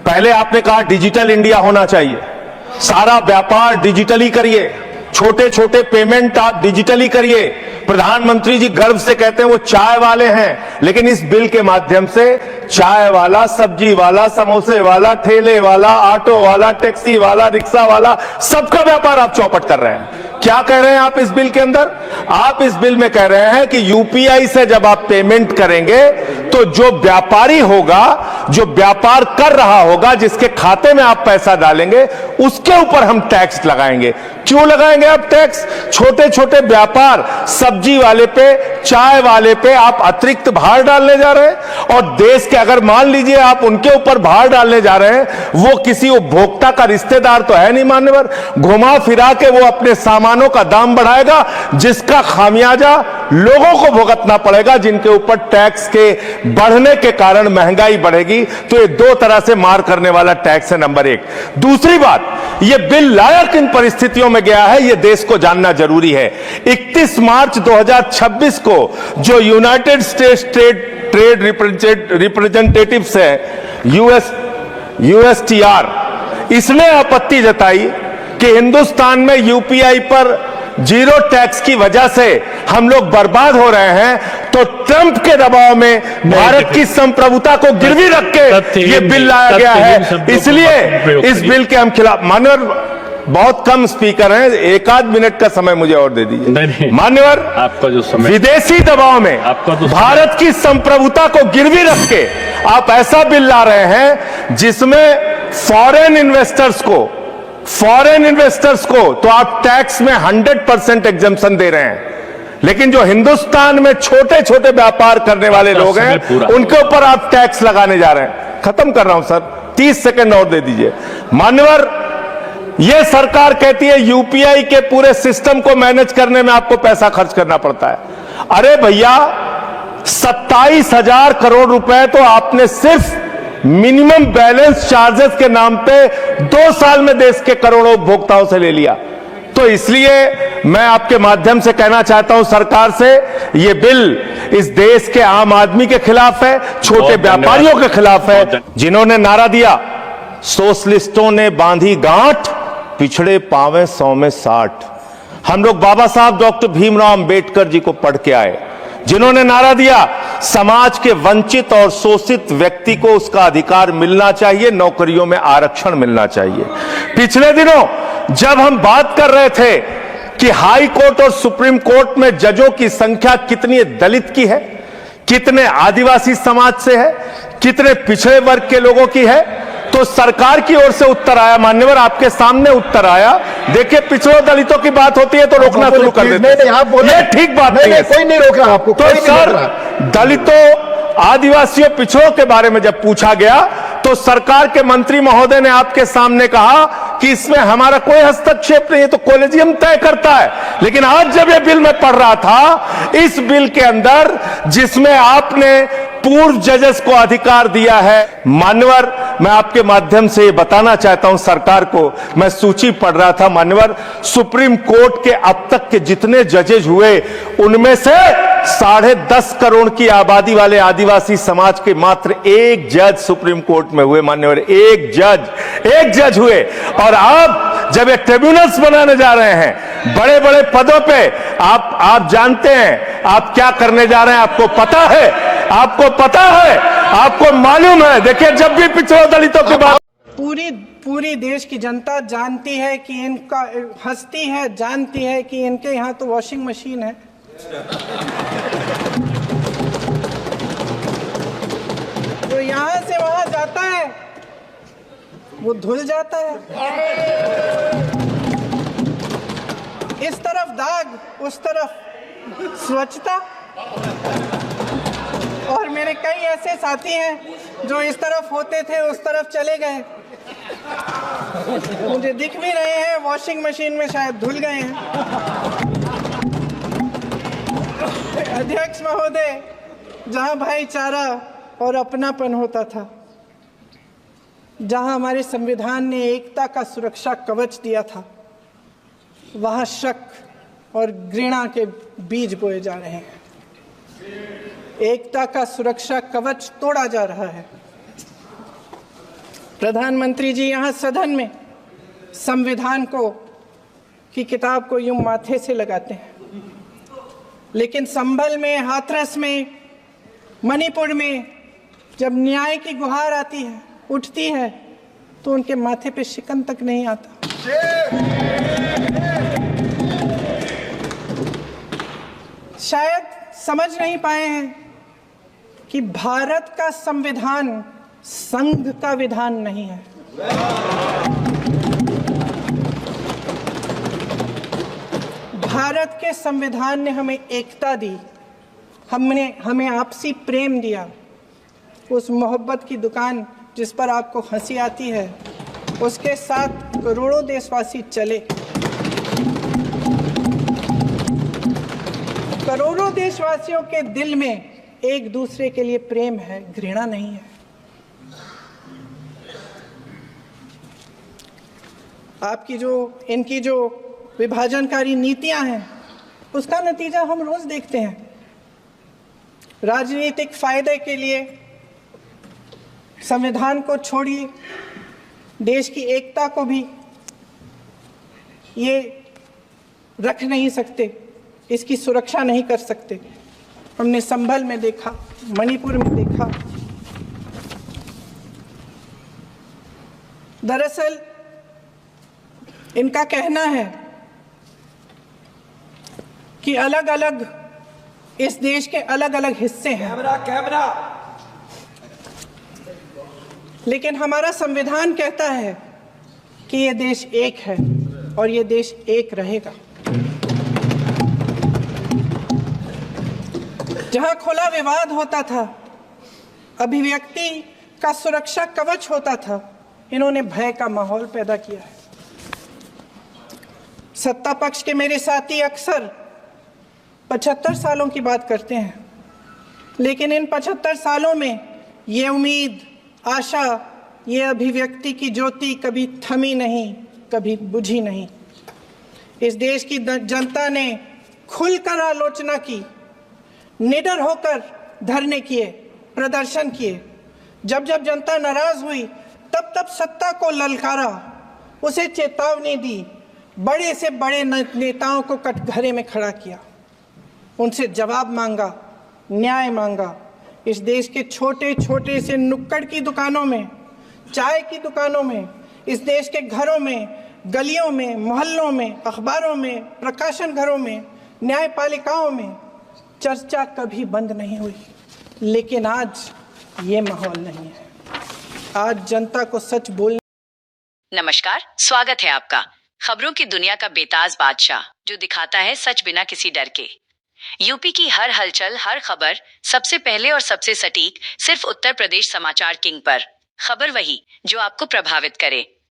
पहले आपने कहा डिजिटल इंडिया होना चाहिए, सारा व्यापार डिजिटली करिए, छोटे छोटे पेमेंट आप डिजिटली करिए। प्रधानमंत्री जी गर्व से कहते हैं वो चाय वाले हैं, लेकिन इस बिल के माध्यम से चाय वाला, सब्जी वाला, समोसे वाला, ठेले वाला, ऑटो वाला, टैक्सी वाला, रिक्शा वाला, सबका व्यापार आप चौपट कर रहे हैं। क्या कह रहे हैं आप इस बिल के अंदर? आप इस बिल में कह रहे हैं कि यूपीआई से जब आप पेमेंट करेंगे तो जो व्यापारी होगा, जो व्यापार कर रहा होगा, जिसके खाते में आप पैसा डालेंगे, उसके ऊपर हम टैक्स लगाएंगे। क्यों लगाएंगे आप टैक्स? छोटे छोटे व्यापार, सब्जी वाले पे, चाय वाले पे आप अतिरिक्त भार डालने जा रहे हैं। और देश के अगर मान लीजिए आप उनके ऊपर भार डालने जा रहे हैं, वो किसी उपभोक्ता का रिश्तेदार तो है नहीं मान्यवर, घुमा फिरा के वो अपने सामानों का दाम बढ़ाएगा, जिसका खामियाजा लोगों को भुगतना पड़ेगा, जिनके ऊपर टैक्स के बढ़ने के कारण महंगाई बढ़ेगी। तो ये दो तरह से मार करने वाला टैक्स है, नंबर एक। दूसरी बात, ये बिल लाया किन परिस्थितियों में गया है, ये देश को जानना जरूरी है। 31 मार्च 2026 को जो यूनाइटेड स्टेट्स ट्रेड रिप्रेजेंटेटिव्स है, यूएसटीआर, इसने आपत्ति जताई कि हिंदुस्तान में यूपीआई पर जीरो टैक्स की वजह से हम लोग बर्बाद हो रहे हैं। तो ट्रंप के दबाव में भारत की संप्रभुता को गिरवी रख के ये बिल लाया गया है, इसलिए इस बिल के हम खिलाफ। मान्यवर बहुत कम स्पीकर हैं, एक आध मिनट का समय मुझे और दे दीजिए। मान्यवर, आपका जो समय, विदेशी दबाव में भारत की संप्रभुता को गिरवी रख के आप ऐसा बिल ला रहे हैं जिसमें फॉरेन इन्वेस्टर्स को तो आप टैक्स में 100% एग्जम्पशन दे रहे हैं, लेकिन जो हिंदुस्तान में छोटे छोटे व्यापार करने वाले लोग हैं उनके ऊपर आप टैक्स लगाने जा रहे हैं। खत्म कर रहा हूं सर, 30 सेकंड और दे दीजिए। मान्यवर, यह सरकार कहती है यूपीआई के पूरे सिस्टम को मैनेज करने में आपको पैसा खर्च करना पड़ता है। अरे भैया, 27,000 करोड़ रुपए तो आपने सिर्फ मिनिमम बैलेंस चार्जेस के नाम पे 2 साल में देश के करोड़ों उपभोक्ताओं से ले लिया। तो इसलिए मैं आपके माध्यम से कहना चाहता हूं सरकार से, यह बिल इस देश के आम आदमी के खिलाफ है, छोटे व्यापारियों के खिलाफ है। जिन्होंने नारा दिया, सोशलिस्टों ने बांधी गांठ, पिछड़े पावे 100 में 60। हम लोग बाबा साहब डॉक्टर भीमराव अंबेडकर जी को पढ़ के आए, जिन्होंने नारा दिया समाज के वंचित और शोषित व्यक्ति को उसका अधिकार मिलना चाहिए, नौकरियों में आरक्षण मिलना चाहिए। पिछले दिनों जब हम बात कर रहे थे कि हाई कोर्ट और सुप्रीम कोर्ट में जजों की संख्या कितनी दलित की है, कितने आदिवासी समाज से है, कितने पिछड़े वर्ग के लोगों की है, तो सरकार की ओर से उत्तर आया। मान्यवर, आपके सामने उत्तर आया। देखिए, पिछड़ों दलितों की बात होती है तो रोकना शुरू कर देते हैं। ये ठीक बात नहीं है, कोई नहीं रोक रहा आपको। तो सर, दलितों, आदिवासियों, पिछड़ों के बारे में जब पूछा गया तो सरकार के मंत्री महोदय ने आपके सामने कहा कि इसमें हमारा कोई हस्तक्षेप नहीं है, तो कॉलेजियम तय करता है। लेकिन आज जब यह बिल मैं पढ़ रहा था, इस बिल के अंदर जिसमें आपने पूर्व जजेस को अधिकार दिया है, मान्यवर, मैं आपके माध्यम से ये बताना चाहता हूं सरकार को, मैं सूची पढ़ रहा था मान्यवर, सुप्रीम कोर्ट के अब तक के जितने जजेज हुए उनमें से 10.5 करोड़ की आबादी वाले आदिवासी समाज के मात्र एक जज सुप्रीम कोर्ट में हुए। मान्यवर, एक जज हुए। और आप जब ये ट्रिब्यूनल्स बनाने जा रहे हैं बड़े बड़े पदों पे, आप जानते हैं आप क्या करने जा रहे हैं, आपको पता है, आपको मालूम है। देखिए, जब भी पिछड़ों दलितों की बात, पूरी देश की जनता जानती है कि इनका, हंसती है, जानती है कि इनके यहाँ तो वॉशिंग मशीन है। तो यहाँ से वहां जाता है, वो धुल जाता है। इस तरफ दाग, उस तरफ स्वच्छता। और मेरे कई ऐसे साथी हैं जो इस तरफ होते थे उस तरफ चले गए, मुझे दिख भी रहे हैं, वॉशिंग मशीन में शायद धुल गए हैं। अध्यक्ष महोदय, जहां भाईचारा और अपनापन होता था, जहां हमारे संविधान ने एकता का सुरक्षा कवच दिया था, वहां शक और घृणा के बीज बोए जा रहे हैं। एकता का सुरक्षा कवच तोड़ा जा रहा है। प्रधानमंत्री जी यहाँ सदन में संविधान को की किताब को यूं माथे से लगाते हैं, लेकिन संभल में, हाथरस में, मणिपुर में जब न्याय की गुहार आती है, उठती है, तो उनके माथे पे शिकन तक नहीं आता। शायद समझ नहीं पाए हैं कि भारत का संविधान संघ का विधान नहीं है। भारत के संविधान ने हमें एकता दी, हमें आपसी प्रेम दिया। उस मोहब्बत की दुकान जिस पर आपको हंसी आती है, उसके साथ करोड़ों देशवासी चले। करोड़ों देशवासियों के दिल में एक दूसरे के लिए प्रेम है, घृणा नहीं है। इनकी जो विभाजनकारी नीतियां हैं, उसका नतीजा हम रोज देखते हैं। राजनीतिक फायदे के लिए संविधान को छोड़िए, देश की एकता को भी ये रख नहीं सकते, इसकी सुरक्षा नहीं कर सकते। हमने संभल में देखा, मणिपुर में देखा। दरअसल इनका कहना है कि अलग अलग इस देश के अलग अलग हिस्से हैं। कैमरा। लेकिन हमारा संविधान कहता है कि ये देश एक है और ये देश एक रहेगा। जहां खुला विवाद होता था, अभिव्यक्ति का सुरक्षा कवच होता था, इन्होंने भय का माहौल पैदा किया है। सत्ता पक्ष के मेरे साथी अक्सर 75 सालों की बात करते हैं, लेकिन इन 75 सालों में ये उम्मीद, आशा, ये अभिव्यक्ति की ज्योति कभी थमी नहीं, कभी बुझी नहीं। इस देश की जनता ने खुलकर आलोचना की, निडर होकर धरने किए, प्रदर्शन किए। जब जब जनता नाराज हुई, तब तब सत्ता को ललकारा, उसे चेतावनी दी, बड़े से बड़े नेताओं को कटघरे में खड़ा किया, उनसे जवाब मांगा, न्याय मांगा। इस देश के छोटे छोटे से नुक्कड़ की दुकानों में, चाय की दुकानों में, इस देश के घरों में, गलियों में, मोहल्लों में, अखबारों में, प्रकाशन घरों में, न्यायपालिकाओं में चर्चा कभी बंद नहीं हुई। लेकिन आज ये माहौल नहीं है। आज जनता को सच बोलने। नमस्कार, स्वागत है आपका खबरों की दुनिया का बेताज बादशाह, जो दिखाता है सच बिना किसी डर के। यूपी की हर हलचल, हर खबर सबसे पहले और सबसे सटीक, सिर्फ उत्तर प्रदेश समाचार किंग पर। खबर वही जो आपको प्रभावित करे।